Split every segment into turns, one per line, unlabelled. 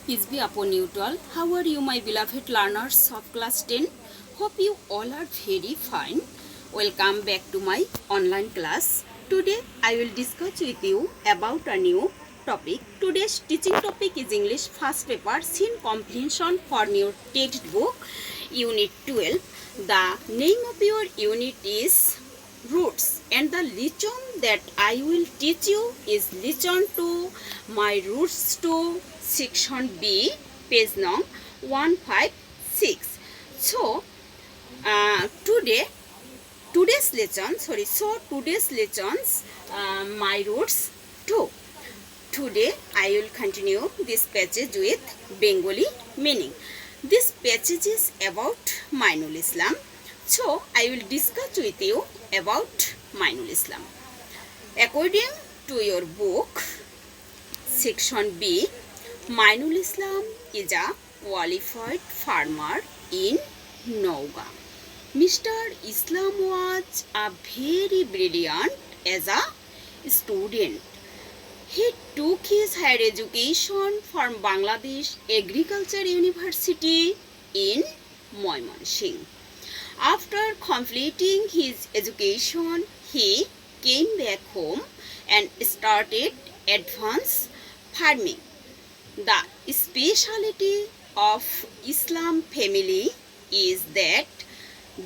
Peace be upon you all. How are you, my beloved learners of class 10? Hope you all are very fine. Welcome back to my online class. Today I will discuss with you about a new topic. Today's teaching topic is English first paper scene comprehension for your textbook unit 12. The name of your unit is roots, and the lesson that I will teach you is lesson to my roots to section B, page number 156. So today's lessons my roots 2. Today I will continue this passage with Bengali meaning. This passage is about Mainul Islam. So I will discuss with you about Mainul Islam. According to your book, section B, Mainul Islam is a qualified farmer in Nougat. Mr. Islam was a very brilliant as a student. He took his higher education from Bangladesh Agriculture University in Moymanshing. After completing his education, he came back home and started advanced farming. The specialty of Islam family is that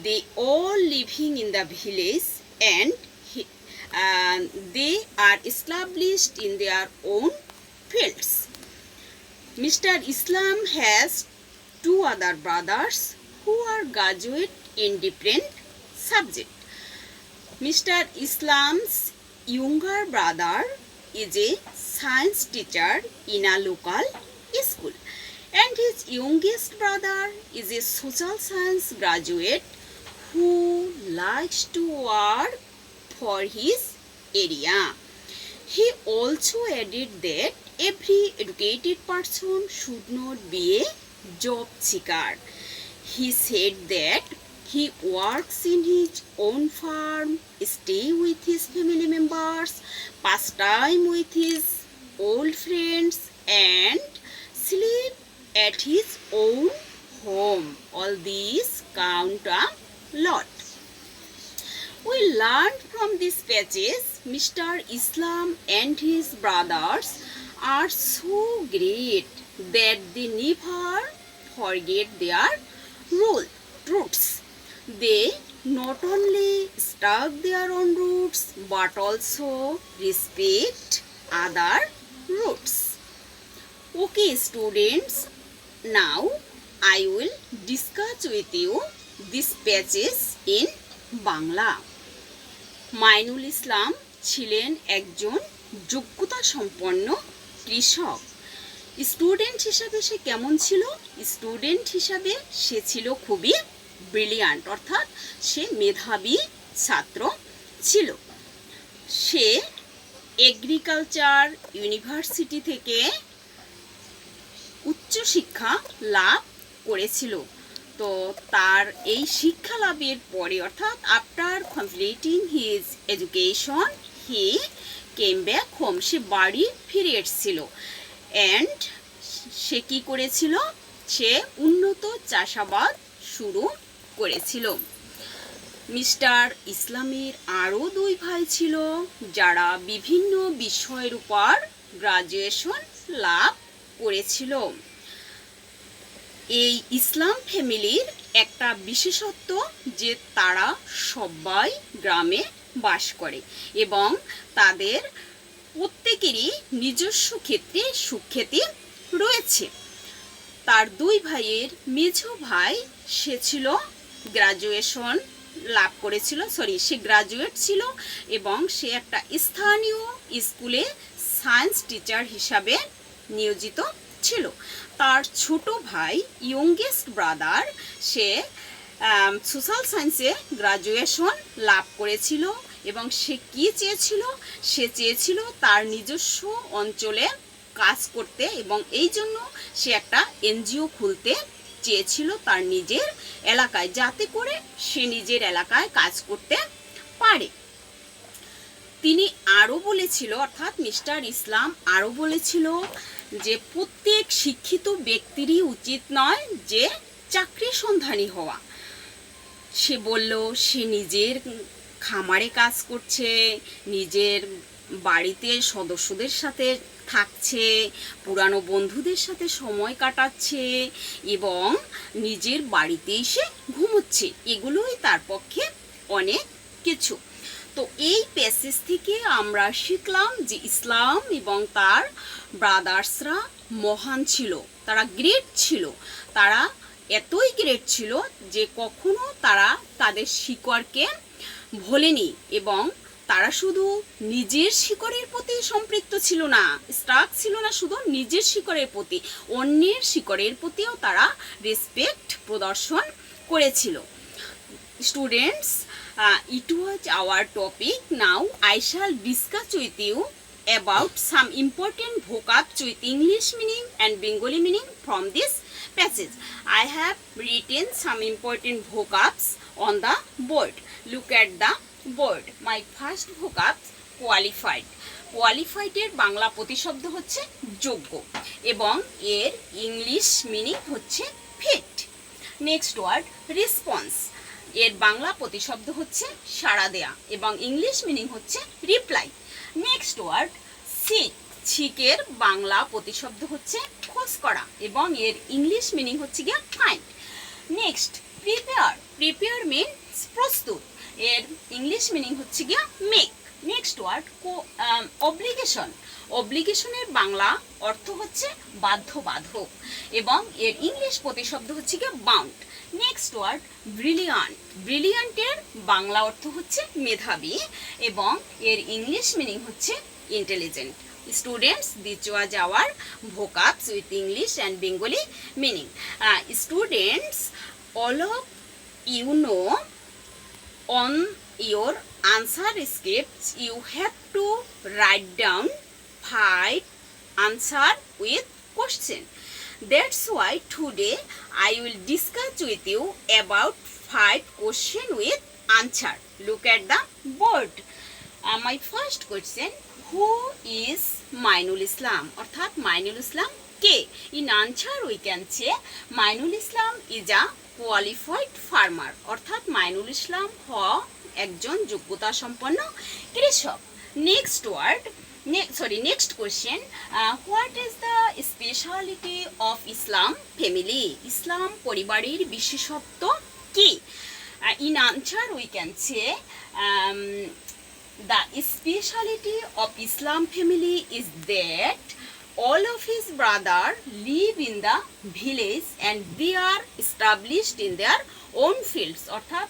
they all living in the village and they are established in their own fields. Mr. Islam has two other brothers who are graduate in different subjects. Mr. Islam's younger brother is a science teacher in a local school, and his youngest brother is a social science graduate who likes to work for his area. He also added that every educated person should not be a job seeker. He said that he works in his own farm, stay with his family members, pass time with his old friends, and sleep at his own home. All these count a lot. We learned from this passage, Mr. Islam and his brothers are so great that they never forget their roots. They not only stuck their own roots but also respect other roots. Okay, students, now I will discuss with you this passage in Bangla. Mainul ইসলাম ছিলেন একজন যোগ্যতা সম্পন্ন কৃষক। Student হিসাবে সে কেমন ছিল? Student হিসাবে সে ছিল খুবই ব্রিলিয়ান্ট, অর্থাৎ সে মেধাবী ছাত্র ছিল। সে এগ্রিকালচার ইউনিভার্সিটি থেকে উচ্চশিক্ষা লাভ করেছিল। তো তার এই শিক্ষা লাভের পরে, অর্থাৎ আফটার কমপ্লিটিং হিজ এডুকেশন হি কেম ব্যাক হোম, সে বাড়ি ফিরে এসেছিল। অ্যান্ড সে কী করেছিল? সে উন্নত চাষাবাদ শুরু করেছিল। মিস্টার ইসলামের আরও দুই ভাই ছিল যারা বিভিন্ন বিষয়ের উপর গ্রাজুয়েশন লাভ করেছিল। এই ইসলাম ফ্যামিলির একটা বিশেষত্ব যে তারা সবাই গ্রামে বাস করে এবং তাদের প্রত্যেকেরই নিজস্ব ক্ষেত্রে সুখ্যাতি রয়েছে। তার দুই ভাইয়ের মেঝো ভাই সে ছিল গ্রাজুয়েশন লাভ করেছিল, সে গ্রাজুয়েট ছিল এবং সে একটা স্থানীয় স্কুলে সায়েন্স টিচার হিসাবে নিয়োজিত ছিল। তার ছোট ভাই ইয়ংগেস্ট ব্রাদার সে সোশ্যাল সায়েন্সে গ্রাজুয়েশন লাভ করেছিল এবং সে কি চেয়েছিল? সে চেয়েছিল তার নিজস্ব অঞ্চলে কাজ করতে এবং এই জন্য সে একটা এনজিও খুলতে চেয়েছিল তার নিজের এলাকায়, যাতে করে সে নিজের এলাকায় কাজ করতে পারে। তিনি আরও বলেছিল, অর্থাৎ মিস্টার ইসলাম আরও বলেছিল যে প্রত্যেক শিক্ষিত ব্যক্তিরই উচিত নয় যে চাকরি সন্ধানী হওয়া। সে বলল সে নিজের খামারে কাজ করছে, নিজের বাড়িতে সদস্যদের সাথে থাকছে, পুরানো বন্ধুদের সাথে সময় কাটাচ্ছে এবং নিজের বাড়িতেই সে ঘুমোচ্ছে। এগুলোই তার পক্ষে অনেক কিছু। তো এই প্যাসেজ থেকে আমরা শিখলাম যে ইসলাম এবং তার ব্রাদার্সরা মহান ছিল, তারা গ্রেট ছিল। তারা এতই গ্রেট ছিল যে কখনো তারা তাদের শিকড়কে ভোলেনি এবং তারা শুধু নিজের শিকড়ের প্রতি সম্পৃক্ত ছিল না, স্টাক ছিল না শুধু নিজের শিকড়ের প্রতি, অন্যের শিকড়ের প্রতিও তারা রেসপেক্ট প্রদর্শন করেছিল। Students, it was our topic. Now I shall discuss with you about some important vocabs with English meaning and Bengali meaning from this passage. I have written some important vocabs on the board. Look at the board. My first vocab, qualified. Qualified এর বাংলা প্রতিশব্দ হচ্ছে যোগ্য এবং এর English meaning হচ্ছে fit. Next word, response. এর বাংলা প্রতিশব্দ হচ্ছে সাড়া দেয়া এবং ইংলিশ মিনিং হচ্ছে রিপ্লাই। Next word, seek. ছিকের বাংলা প্রতিশব্দ হচ্ছে খোঁজ করা এবং এর ইংলিশ মিনিং হচ্ছে গিয়া find. Next, prepare. Prepare means প্রস্তুত, এর ইংলিশ মিনিং হচ্ছে গিয়া মেক। Next word, obligation. অব্লিগেশনের বাংলা অর্থ হচ্ছে বাধ্য বাধক এবং এর ইংলিশ প্রতিশব্দ হচ্ছে গিয়ে বাউন্ড। Next word, brilliant. ব্রিলিয়ান্টের বাংলা অর্থ হচ্ছে মেধাবী এবং এর ইংলিশ মিনিং হচ্ছে intelligent. Students, this was our vocabs with English and Bengali meaning. Students, all of you know on your answer scripts you have to write down 5 answer with question. That's why today I will discuss with you about 5 question with answer. Look at the board. My first question, who is Mainul Islam? অর্থাৎ মাইনুল ইসলাম কে? In answer we can say Mainul Islam is a qualified farmer. অর্থাৎ মাইনুল ইসলাম একজন যোগ্যতা সম্পন্ন কৃষক। Next word, next question, what is the speciality of Islam family? Islam পরিবারের বিশেষত্ব কি? In answer we can say the speciality of Islam family is that all of his brothers live in the village and they are established in their own fields. অর্থাৎ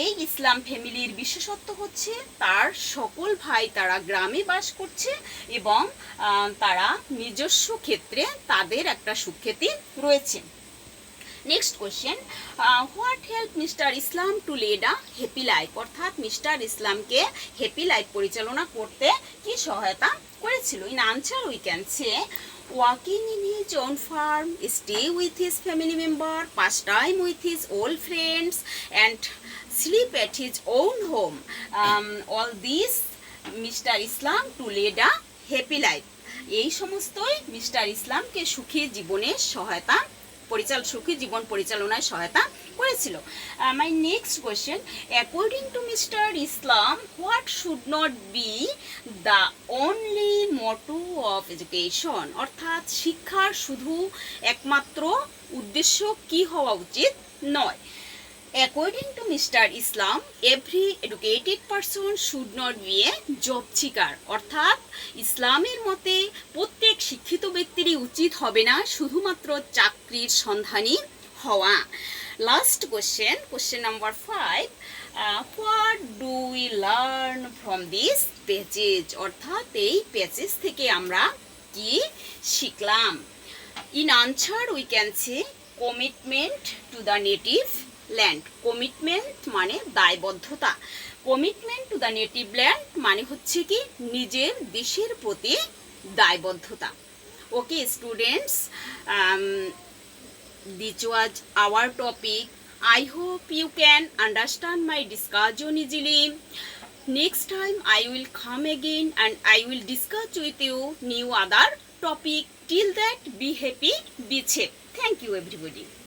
এই ইসলাম ফ্যামিলির বিশেষত্ব হচ্ছে তার সকল ভাই তারা গ্রামে বাস করছে এবং তারা নিজস্ব ক্ষেত্রে তাদের একটা সুখ্যাতি রয়েছে। Next question, what help mister Islam to lead a happy life? অর্থাৎ মিস্টার ইসলামকে হ্যাপি লাইফ পরিচালনা করতে কি সহায়তা করেছিল? In answer we can say working in his own farm, stay with his family member, pass time with his old friends and sleep at his own home. All these Mr. Islam to lead a happy life. এই সমস্তই mister ইসলামকে সুখী জীবন পরিচালনায় সহায়তা করেছিল। My next question, according to mister Islam what should not be the only motto of education? অর্থাৎ শিক্ষার শুধু একমাত্র উদ্দেশ্য কি হওয়া উচিত নয়। According to Mr. Islam, every educated person should not be a job seeker. অর্থাৎ ইসলামের মতে প্রত্যেক শিক্ষিত ব্যক্তিরই উচিত হবে না শুধুমাত্র চাকরির সন্ধানী হওয়া। Last question, question number 5, what do we learn from this pages? অর্থাৎ এই পেজেস থেকে আমরা কি শিখলাম? In answer we can say commitment to the native land. Commitment মানে দায়বদ্ধতা, commitment to the native land মানে হচ্ছে কি নিজের দেশের প্রতি দায়বদ্ধতা। Okay students, this was our topic. I hope you can understand my discussion easily. Next time I will come again and I will discuss with you new other topic. till that be happy, be safe. Thank you everybody.